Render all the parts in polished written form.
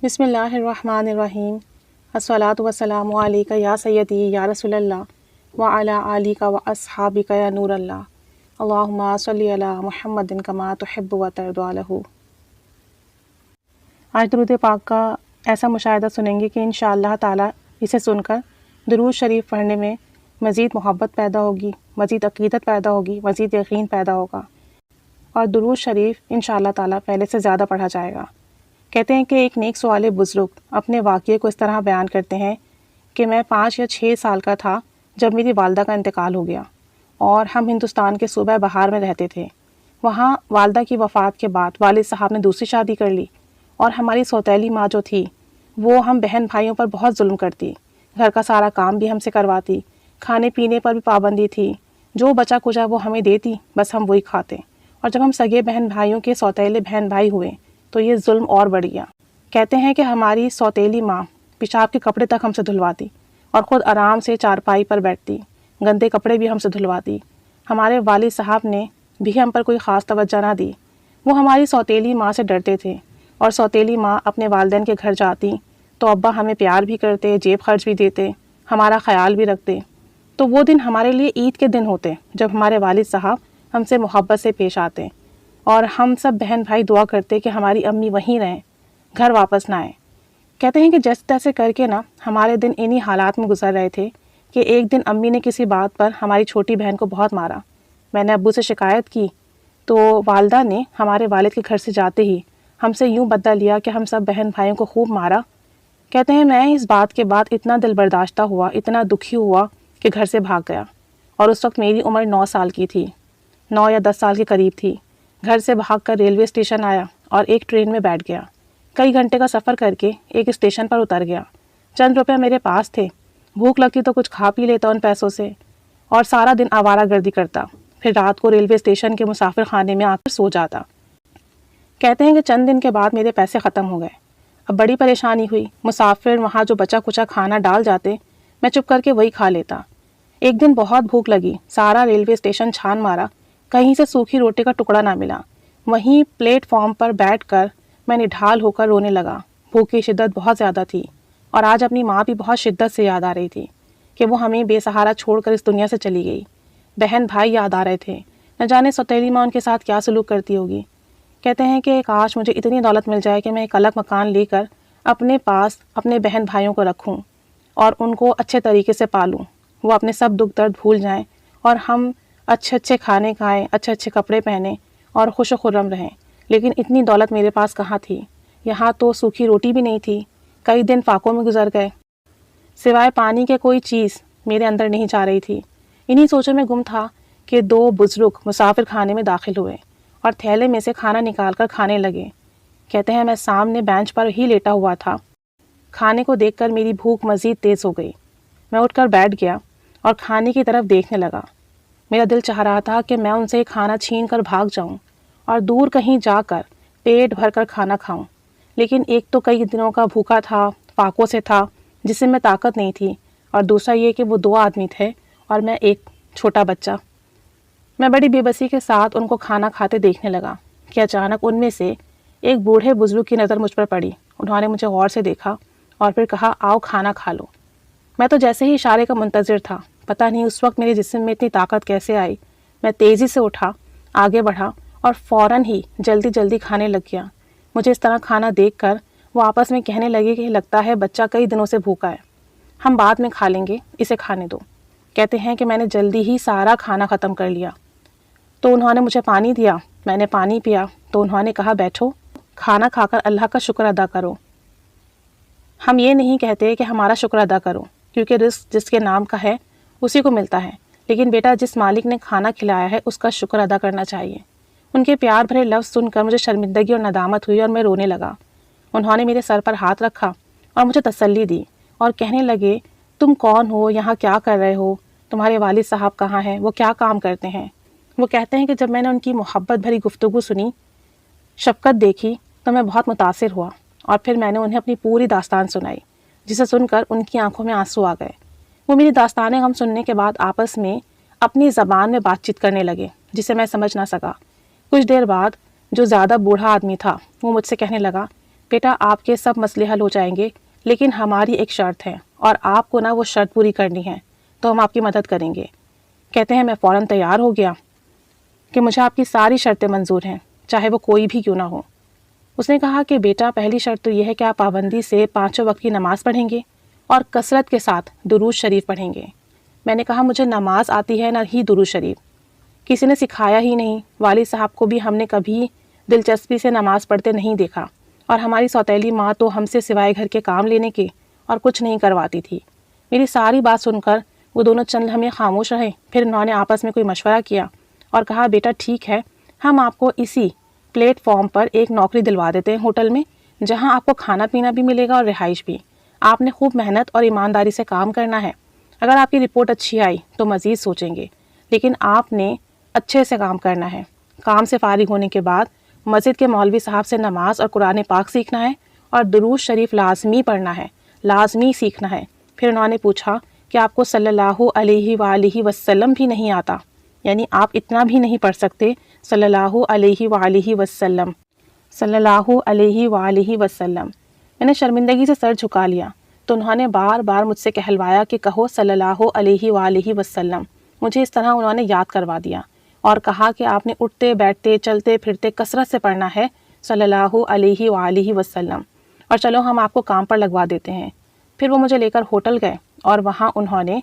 بسم اللہ الرحمن الرحیم الصلاۃ والسلام علیک یا سیدی یا رسول اللہ وعلی آلک و اصحابک یا نور اللہ اللہم صلی علی محمد کما تحب و ترضی له۔ آج درود پاک کا ایسا مشاہدہ سنیں گے کہ انشاءاللہ تعالی اسے سن کر درود شریف پڑھنے میں مزید محبت پیدا ہوگی، مزید عقیدت پیدا ہوگی، مزید یقین پیدا ہوگا، اور درود شریف انشاءاللہ تعالی پہلے سے زیادہ پڑھا جائے گا۔ کہتے ہیں کہ ایک نیک سوال بزرگ اپنے واقعے کو اس طرح بیان کرتے ہیں کہ میں 5 یا 6 سال کا تھا جب میری والدہ کا انتقال ہو گیا، اور ہم ہندوستان کے صوبہ بہار میں رہتے تھے۔ وہاں والدہ کی وفات کے بعد والد صاحب نے دوسری شادی کر لی، اور ہماری سوتیلی ماں جو تھی وہ ہم بہن بھائیوں پر بہت ظلم کرتی، گھر کا سارا کام بھی ہم سے کرواتی، کھانے پینے پر بھی پابندی تھی، جو بچا کچا وہ ہمیں دیتی، بس ہم وہی کھاتے۔ اور جب ہم سگے بہن بھائیوں کے سوتیلے بہن بھائی ہوئے تو یہ ظلم اور بڑھ گیا۔ کہتے ہیں کہ ہماری سوتیلی ماں پیشاب کے کپڑے تک ہم سے دھلواتی، اور خود آرام سے چارپائی پر بیٹھتی، گندے کپڑے بھی ہم سے دھلواتی۔ ہمارے والد صاحب نے بھی ہم پر کوئی خاص توجہ نہ دی۔ وہ ہماری سوتیلی ماں سے ڈرتے تھے، اور سوتیلی ماں اپنے والدین کے گھر جاتی تو ابا ہمیں پیار بھی کرتے، جیب خرچ بھی دیتے، ہمارا خیال بھی رکھتے۔ تو وہ دن ہمارے لیے عید کے دن ہوتے جب ہمارے والد صاحب ہم سے محبت سے پیش آتے، اور ہم سب بہن بھائی دعا کرتے کہ ہماری امی وہیں رہیں، گھر واپس نہ آئیں۔ کہتے ہیں کہ جیسے تیسے کر کے ہمارے دن انہی حالات میں گزر رہے تھے کہ ایک دن امی نے کسی بات پر ہماری چھوٹی بہن کو بہت مارا۔ میں نے ابو سے شکایت کی تو والدہ نے ہمارے والد کے گھر سے جاتے ہی ہم سے یوں بدلہ لیا کہ ہم سب بہن بھائیوں کو خوب مارا۔ کہتے ہیں میں اس بات کے بعد اتنا دل برداشتہ ہوا، اتنا دکھی ہوا کہ گھر سے بھاگ گیا، اور اس وقت میری عمر 9 سال کی تھی، 9 یا 10 سال کے قریب تھی۔ گھر سے بھاگ کر ریلوے اسٹیشن آیا اور ایک ٹرین میں بیٹھ گیا۔ کئی گھنٹے کا سفر کر کے ایک اسٹیشن پر اتر گیا۔ چند روپے میرے پاس تھے، بھوک لگتی تو کچھ کھا پی لیتا ان پیسوں سے، اور سارا دن آوارہ گردی کرتا، پھر رات کو ریلوے اسٹیشن کے مسافر خانے میں آ کر سو جاتا۔ کہتے ہیں کہ چند دن کے بعد میرے پیسے ختم ہو گئے۔ اب بڑی پریشانی ہوئی، مسافر وہاں جو بچا کچا کھانا ڈال جاتے میں چپ کر کے وہی کھا لیتا۔ ایک دن بہت بھوک لگی، سارا ریلوے اسٹیشن چھان مارا، کہیں سے سوکھی روٹی کا ٹکڑا نہ ملا۔ وہیں پلیٹ فارم پر بیٹھ کر میں نڈھال ہو کر رونے لگا۔ بھوک کی شدت بہت زیادہ تھی، اور آج اپنی ماں بھی بہت شدت سے یاد آ رہی تھی کہ وہ ہمیں بے سہارا چھوڑ کر اس دنیا سے چلی گئی۔ بہن بھائی یاد آ رہے تھے، نہ جانے سوتیلی ماں ان کے ساتھ کیا سلوک کرتی ہوگی۔ کہتے ہیں کہ کاش مجھے اتنی دولت مل جائے کہ میں ایک الگ مکان لے کر اپنے پاس اپنے بہن بھائیوں کو رکھوں اور ان کو اچھے طریقے سے پالوں، وہ اپنے سب دکھ درد بھول جائیں، اور ہم اچھے اچھے کھانے کھائیں، اچھے اچھے کپڑے پہنیں اور خوش و خرم رہیں۔ لیکن اتنی دولت میرے پاس کہاں تھی، یہاں تو سوکھی روٹی بھی نہیں تھی۔ کئی دن فاقوں میں گزر گئے، سوائے پانی کے کوئی چیز میرے اندر نہیں جا رہی تھی۔ انہی سوچوں میں گم تھا کہ 2 بزرگ مسافر خانے میں داخل ہوئے اور تھیلے میں سے کھانا نکال کر کھانے لگے۔ کہتے ہیں میں سامنے بینچ پر ہی لیٹا ہوا تھا۔ کھانے کو دیکھ کر میری بھوک مزید تیز ہو گئی۔ میں اٹھ کر بیٹھ گیا اور کھانے کی طرف دیکھنے لگا۔ میرا دل چاہ رہا تھا کہ میں ان سے کھانا چھین کر بھاگ جاؤں اور دور کہیں جا کر پیٹ بھر کر کھانا کھاؤں، لیکن ایک تو کئی دنوں کا بھوکا تھا، فاقوں سے تھا، جسم میں طاقت نہیں تھی، اور دوسرا یہ کہ وہ 2 آدمی تھے اور میں ایک چھوٹا بچہ۔ میں بڑی بے بسی کے ساتھ ان کو کھانا کھاتے دیکھنے لگا کہ اچانک ان میں سے ایک بوڑھے بزرگ کی نظر مجھ پر پڑی۔ انہوں نے مجھے غور سے دیکھا اور پھر کہا آؤ کھانا کھا لو۔ میں تو جیسے ہی اشارے کا منتظر تھا، پتہ نہیں اس وقت میرے جسم میں اتنی طاقت کیسے آئی۔ میں تیزی سے اٹھا، آگے بڑھا اور فوراً ہی جلدی جلدی کھانے لگ گیا۔ مجھے اس طرح کھانا دیکھ کر وہ آپس میں کہنے لگے کہ لگتا ہے بچہ کئی دنوں سے بھوکا ہے، ہم بعد میں کھا لیں گے، اسے کھانے دو۔ کہتے ہیں کہ میں نے جلدی ہی سارا کھانا ختم کر لیا۔ تو انہوں نے مجھے پانی دیا، میں نے پانی پیا تو انہوں نے کہا بیٹھو، کھانا کھا کر اللہ کا شکر ادا کرو۔ ہم یہ نہیں کہتے کہ ہمارا شکر ادا کرو، کیونکہ رزق جس کے نام کا ہے اسی کو ملتا ہے، لیکن بیٹا جس مالک نے کھانا کھلایا ہے اس کا شکر ادا کرنا چاہیے۔ ان کے پیار بھرے لفظ سن کر مجھے شرمندگی اور ندامت ہوئی اور میں رونے لگا۔ انہوں نے میرے سر پر ہاتھ رکھا اور مجھے تسلی دی اور کہنے لگے تم کون ہو، یہاں کیا کر رہے ہو، تمہارے والد صاحب کہاں ہیں، وہ کیا کام کرتے ہیں۔ وہ کہتے ہیں کہ جب میں نے ان کی محبت بھری گفتگو سنی، شفقت دیکھی، تو میں بہت متاثر ہوا، اور پھر میں نے انہیں اپنی پوری داستان سنائی، جسے سن کر ان کی آنکھوں میں آنسو آ گئے۔ وہ میری داستانیں غم سننے کے بعد آپس میں اپنی زبان میں بات چیت کرنے لگے، جسے میں سمجھ نہ سکا۔ کچھ دیر بعد جو زیادہ بوڑھا آدمی تھا وہ مجھ سے کہنے لگا بیٹا آپ کے سب مسئلے حل ہو جائیں گے، لیکن ہماری ایک شرط ہے اور آپ کو وہ شرط پوری کرنی ہے، تو ہم آپ کی مدد کریں گے۔ کہتے ہیں میں فوراً تیار ہو گیا کہ مجھے آپ کی ساری شرطیں منظور ہیں، چاہے وہ کوئی بھی کیوں نہ ہو۔ اس نے کہا کہ بیٹا پہلی شرط تو یہ ہے کہ آپ پابندی سے 5 وقت کی نماز پڑھیں گے اور کثرت کے ساتھ درود شریف پڑھیں گے۔ میں نے کہا مجھے نماز آتی ہے نہ ہی درود شریف، کسی نے سکھایا ہی نہیں، والد صاحب کو بھی ہم نے کبھی دلچسپی سے نماز پڑھتے نہیں دیکھا، اور ہماری سوتیلی ماں تو ہم سے سوائے گھر کے کام لینے کے اور کچھ نہیں کرواتی تھی۔ میری ساری بات سن کر وہ دونوں چند لمحے خاموش رہے، پھر انہوں نے آپس میں کوئی مشورہ کیا اور کہا بیٹا ٹھیک ہے، ہم آپ کو اسی پلیٹ فارم پر ایک نوکری دلوا دیتے ہیں ہوٹل میں، جہاں آپ کو کھانا پینا بھی ملے گا اور رہائش بھی۔ آپ نے خوب محنت اور ایمانداری سے کام کرنا ہے، اگر آپ کی رپورٹ اچھی آئی تو مزید سوچیں گے، لیکن آپ نے اچھے سے کام کرنا ہے۔ کام سے فارغ ہونے کے بعد مسجد کے مولوی صاحب سے نماز اور قرآن پاک سیکھنا ہے اور درود شریف لازمی پڑھنا ہے، لازمی سیکھنا ہے۔ پھر انہوں نے پوچھا کہ آپ کو صلی اللہ علیہ وآلہ وسلم بھی نہیں آتا، یعنی آپ اتنا بھی نہیں پڑھ سکتے صلی اللہ علیہ وآلہ وسلم، صلی اللہ علیہ وآلہ وسلم۔ میں نے شرمندگی سے سر جھکا لیا، تو انہوں نے بار بار مجھ سے کہلوایا کہ کہو صلی اللہ علیہ وآلہ وسلم۔ مجھے اس طرح انہوں نے یاد کروا دیا اور کہا کہ آپ نے اٹھتے بیٹھتے چلتے پھرتے کثرت سے پڑھنا ہے صلی اللہ علیہ وآلہ وسلم، اور چلو ہم آپ کو کام پر لگوا دیتے ہیں۔ پھر وہ مجھے لے کر ہوٹل گئے اور وہاں انہوں نے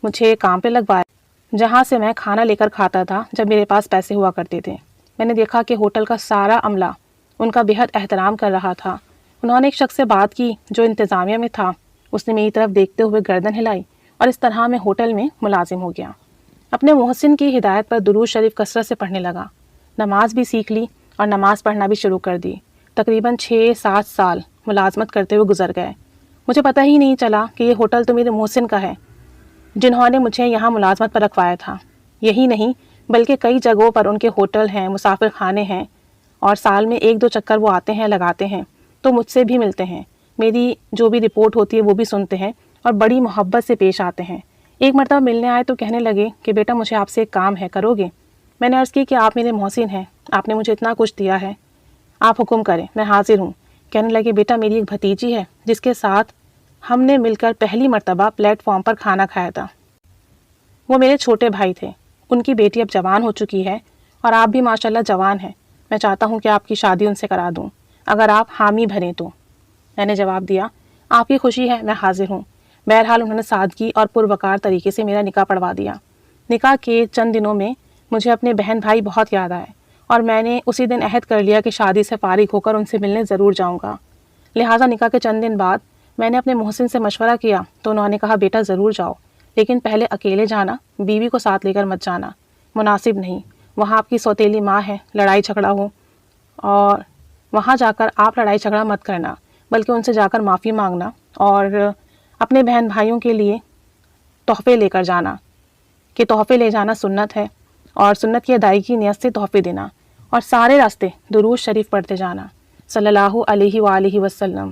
مجھے کام پہ لگوایا، جہاں سے میں کھانا لے کر کھاتا تھا جب میرے پاس پیسے ہوا کرتے تھے۔ میں نے دیکھا کہ ہوٹل کا سارا عملہ ان کا بے حد احترام کر رہا تھا۔ انہوں نے ایک شخص سے بات کی جو انتظامیہ میں تھا، اس نے میری طرف دیکھتے ہوئے گردن ہلائی اور اس طرح میں ہوٹل میں ملازم ہو گیا۔ اپنے محسن کی ہدایت پر درود شریف کثرت سے پڑھنے لگا، نماز بھی سیکھ لی اور نماز پڑھنا بھی شروع کر دی۔ تقریباً 6-7 سال ملازمت کرتے ہوئے گزر گئے، مجھے پتہ ہی نہیں چلا کہ یہ ہوٹل تو میرے محسن کا ہے جنہوں نے مجھے یہاں ملازمت پر رکھوایا تھا۔ یہی نہیں بلکہ کئی جگہوں پر ان کے ہوٹل ہیں، مسافر خانے ہیں، اور سال میں 1-2 چکر وہ آتے ہیں، لگاتے ہیں، تو مجھ سے بھی ملتے ہیں، میری جو بھی رپورٹ ہوتی ہے وہ بھی سنتے ہیں اور بڑی محبت سے پیش آتے ہیں۔ ایک مرتبہ ملنے آئے تو کہنے لگے کہ بیٹا مجھے آپ سے ایک کام ہے، کرو گے؟ میں نے عرض کی کہ آپ میرے محسن ہیں، آپ نے مجھے اتنا کچھ دیا ہے، آپ حکم کریں، میں حاضر ہوں۔ کہنے لگے بیٹا میری ایک بھتیجی ہے جس کے ساتھ ہم نے مل کر پہلی مرتبہ پلیٹ فارم پر کھانا کھایا تھا، وہ میرے چھوٹے بھائی تھے، ان کی بیٹی اب جوان ہو چکی ہے اور آپ بھی ماشاءاللہ جوان ہیں، میں چاہتا ہوں کہ آپ کی شادی ان سے کرا دوں، اگر آپ حامی بھریں تو۔ میں نے جواب دیا آپ کی خوشی ہے، میں حاضر ہوں۔ بہرحال انہوں نے سادگی اور پروقار طریقے سے میرا نکاح پڑھوا دیا۔ نکاح کے چند دنوں میں مجھے اپنے بہن بھائی بہت یاد آئے اور میں نے اسی دن عہد کر لیا کہ شادی سے فارغ ہو کر ان سے ملنے ضرور جاؤں گا۔ لہٰذا نکاح کے چند دن بعد میں نے اپنے محسن سے مشورہ کیا تو انہوں نے کہا بیٹا ضرور جاؤ، لیکن پہلے اکیلے جانا، بیوی کو ساتھ لے کر مت جانا، مناسب نہیں، وہاں آپ کی سوتیلی ماں ہے، لڑائی جھگڑا ہو، اور وہاں جا کر آپ لڑائی جھگڑا مت کرنا بلکہ ان سے جا کر معافی مانگنا اور اپنے بہن بھائیوں کے لیے تحفے لے کر جانا، کہ تحفے لے جانا سنت ہے، اور سنت کی ادائیگی کی نیت سے تحفے دینا، اور سارے راستے درود شریف پڑھتے جانا صلی اللہ علیہ وآلہ وسلم۔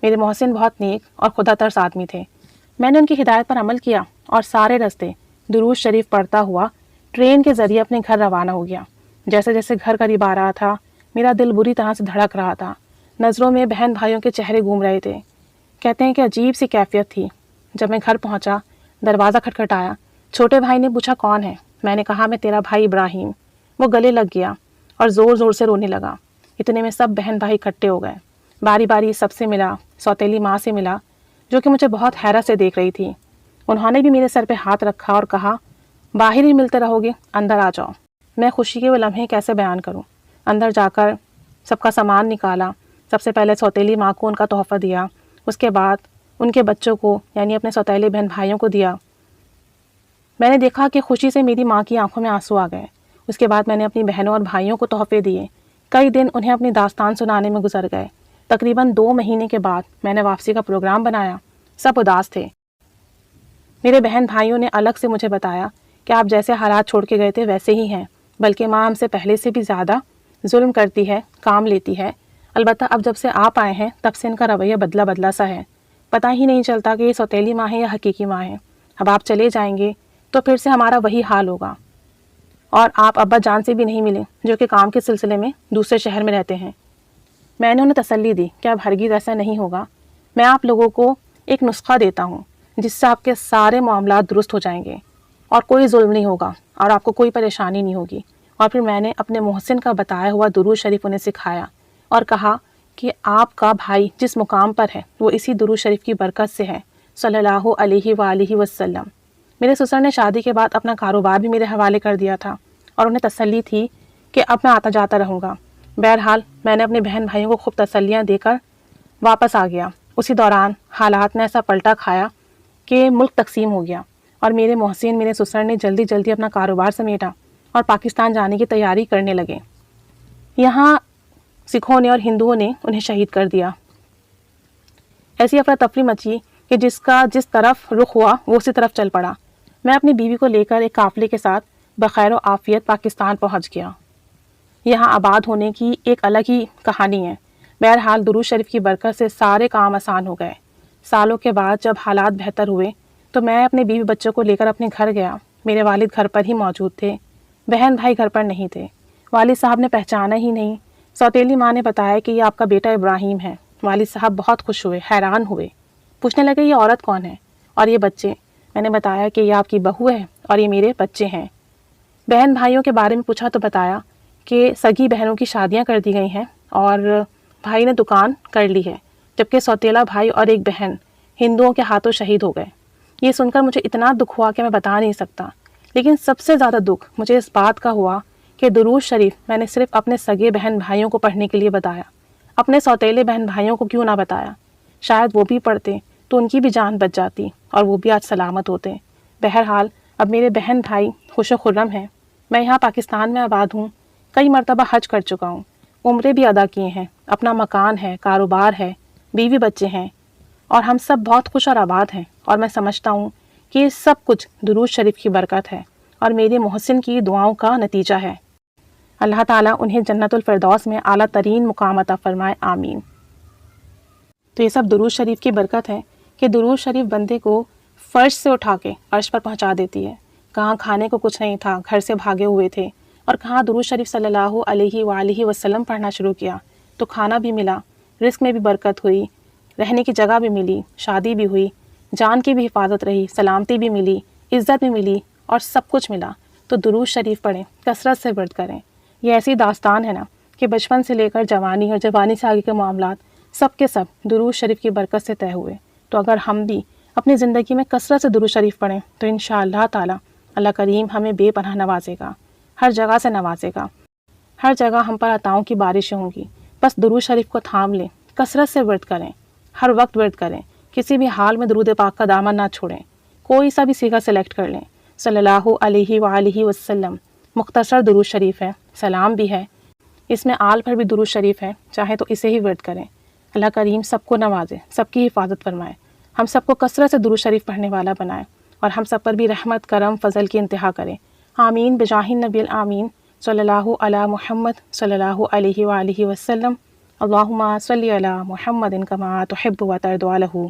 میرے محسن بہت نیک اور خدا ترس آدمی تھے، میں نے ان کی ہدایت پر عمل کیا اور سارے راستے درود شریف پڑھتا ہوا ٹرین کے ذریعے اپنے گھر روانہ ہو گیا۔ جیسے جیسے گھر قریب آ رہا تھا میرا دل بری طرح سے دھڑک رہا تھا، نظروں میں بہن بھائیوں کے چہرے گھوم رہے تھے۔ کہتے ہیں کہ عجیب سی کیفیت تھی۔ جب میں گھر پہنچا دروازہ کھٹکھٹایا، چھوٹے بھائی نے پوچھا کون ہے؟ میں نے کہا میں تیرا بھائی ابراہیم۔ وہ گلے لگ گیا اور زور زور سے رونے لگا۔ اتنے میں سب بہن بھائی اکٹھے ہو گئے، باری باری سب سے ملا، سوتیلی ماں سے ملا جو کہ مجھے بہت حیرت سے دیکھ رہی تھی۔ انہوں نے بھی میرے سر پہ ہاتھ رکھا اور کہا باہر ہی ملتے رہو گے، اندر آ جاؤ۔ میں خوشی کے وہ لمحے کیسے بیان کروں۔ اندر جا کر سب کا سامان نکالا، سب سے پہلے سوتیلی ماں کو ان کا تحفہ دیا، اس کے بعد ان کے بچوں کو یعنی اپنے سوتیلے بہن بھائیوں کو دیا۔ میں نے دیکھا کہ خوشی سے میری ماں کی آنکھوں میں آنسو آ گئے۔ اس کے بعد میں نے اپنی بہنوں اور بھائیوں کو تحفے دیے۔ کئی دن انہیں اپنی داستان سنانے میں گزر گئے۔ تقریباً 2 مہینے کے بعد میں نے واپسی کا پروگرام بنایا۔ سب اداس تھے۔ میرے بہن بھائیوں نے الگ سے مجھے بتایا کہ آپ جیسے حالات چھوڑ کے گئے تھے ویسے ہی ہیں، بلکہ ماں ہم سے پہلے سے بھی زیادہ ظلم کرتی ہے، کام لیتی ہے۔ البتہ اب جب سے آپ آئے ہیں تب سے ان کا رویہ بدلا سا ہے، پتہ ہی نہیں چلتا کہ یہ سوتیلی ماں ہے یا حقیقی ماں ہے۔ اب آپ چلے جائیں گے تو پھر سے ہمارا وہی حال ہوگا۔ اور آپ ابا جان سے بھی نہیں ملے جو کہ کام کے سلسلے میں دوسرے شہر میں رہتے ہیں۔ میں نے انہیں تسلی دی کہ اب ہرگز ایسا نہیں ہوگا، میں آپ لوگوں کو ایک نسخہ دیتا ہوں جس سے آپ کے سارے معاملات درست ہو جائیں گے اور کوئی ظلم نہیں ہوگا اور آپ کو کوئی پریشانی نہیں ہوگی۔ اور پھر میں نے اپنے محسن کا بتایا ہوا درود شریف انہیں سکھایا اور کہا کہ آپ کا بھائی جس مقام پر ہے وہ اسی درود شریف کی برکت سے ہے، صلی اللہ علیہ وآلہ وسلم۔ میرے سسر نے شادی کے بعد اپنا کاروبار بھی میرے حوالے کر دیا تھا اور انہیں تسلی تھی کہ اب میں آتا جاتا رہوں گا۔ بہرحال میں نے اپنے بہن بھائیوں کو خوب تسلیاں دے کر واپس آ گیا۔ اسی دوران حالات نے ایسا پلٹا کھایا کہ ملک تقسیم ہو گیا اور میرے محسن میرے سسر نے جلدی جلدی اپنا کاروبار سمیٹا اور پاکستان جانے کی تیاری کرنے لگے۔ یہاں سکھوں نے اور ہندوؤں نے انہیں شہید کر دیا۔ ایسی افراتفری مچی کہ جس کا جس طرف رخ ہوا وہ اسی طرف چل پڑا۔ میں اپنی بیوی کو لے کر ایک قافلے کے ساتھ بخیر و عافیت پاکستان پہنچ گیا۔ یہاں آباد ہونے کی ایک الگ ہی کہانی ہے۔ بہرحال درود شریف کی برکت سے سارے کام آسان ہو گئے۔ سالوں کے بعد جب حالات بہتر ہوئے تو میں اپنے بیوی بچوں کو لے کر اپنے گھر گیا۔ میرے والد گھر پر ہی موجود تھے، بہن بھائی گھر پر نہیں تھے۔ والد صاحب نے پہچانا ہی نہیں۔ سوتیلی ماں نے بتایا کہ یہ آپ کا بیٹا ابراہیم ہے۔ والد صاحب بہت خوش ہوئے، حیران ہوئے، پوچھنے لگے یہ عورت کون ہے اور یہ بچے؟ میں نے بتایا کہ یہ آپ کی بہو ہے اور یہ میرے بچے ہیں۔ بہن بھائیوں کے بارے میں پوچھا تو بتایا کہ سگی بہنوں کی شادیاں کر دی گئی ہیں اور بھائی نے دکان کر لی ہے، جبکہ سوتیلا بھائی اور ایک بہن ہندوؤں کے ہاتھوں شہید ہو گئے۔ یہ سن کر مجھے اتنا دکھ ہوا کہ میں بتا نہیں سکتا، لیکن سب سے زیادہ دکھ مجھے اس بات کا ہوا کہ درود شریف میں نے صرف اپنے سگے بہن بھائیوں کو پڑھنے کے لیے بتایا، اپنے سوتیلے بہن بھائیوں کو کیوں نہ بتایا؟ شاید وہ بھی پڑھتے تو ان کی بھی جان بچ جاتی اور وہ بھی آج سلامت ہوتے۔ بہرحال اب میرے بہن بھائی خوش و خرم ہیں۔ میں یہاں پاکستان میں آباد ہوں، کئی مرتبہ حج کر چکا ہوں، عمرے بھی ادا کیے ہیں، اپنا مکان ہے، کاروبار ہے، بیوی بچے ہیں اور ہم سب بہت خوش اور آباد ہیں۔ اور میں سمجھتا ہوں کہ یہ سب کچھ درود شریف کی برکت ہے اور میرے محسن کی دعاؤں کا نتیجہ ہے۔ اللہ تعالیٰ انہیں جنت الفردوس میں اعلیٰ ترین مقام عطا فرمائے، آمین۔ تو یہ سب درود شریف کی برکت ہے کہ درود شریف بندے کو فرش سے اٹھا کے عرش پر پہنچا دیتی ہے۔ کہاں کھانے کو کچھ نہیں تھا، گھر سے بھاگے ہوئے تھے، اور کہاں درود شریف صلی اللہ علیہ وآلہ وسلم پڑھنا شروع کیا تو کھانا بھی ملا، رزق میں بھی برکت ہوئی، رہنے کی جگہ بھی ملی، شادی بھی ہوئی، جان کی بھی حفاظت رہی، سلامتی بھی ملی، عزت بھی ملی اور سب کچھ ملا۔ تو درود شریف پڑھیں، کثرت سے ورد کریں۔ یہ ایسی داستان ہے نا کہ بچپن سے لے کر جوانی اور جوانی سے آگے کے معاملات سب کے سب درود شریف کی برکت سے طے ہوئے۔ تو اگر ہم بھی اپنی زندگی میں کثرت سے درود شریف پڑھیں تو انشاءاللہ تعالی اللہ کریم ہمیں بے پناہ نوازے گا، ہر جگہ سے نوازے گا، ہر جگہ ہم پر عطاؤں کی بارشیں ہوں گی۔ بس درود شریف کو تھام لیں، کثرت سے ورد کریں، ہر وقت ورد کریں، کسی بھی حال میں درود پاک کا دامن نہ چھوڑیں، کوئی سا بھی صیغہ سلیکٹ کر لیں۔ صلی اللہ علیہ وآلہ وسلم مختصر درود شریف ہے، سلام بھی ہے، اس میں آل پر بھی درود شریف ہے، چاہے تو اسے ہی ورد کریں۔ اللہ کریم سب کو نوازے، سب کی حفاظت فرمائے، ہم سب کو کثرت سے درود شریف پڑھنے والا بنائے اور ہم سب پر بھی رحمت، کرم، فضل کی انتہا کرے، آمین بجاہ النبی الآمین صلی اللہ علی محمد صلی اللہ علیہ وآلہ وسلم۔ اللہم صلی علی محمد کما تحب و ترضی عنہ۔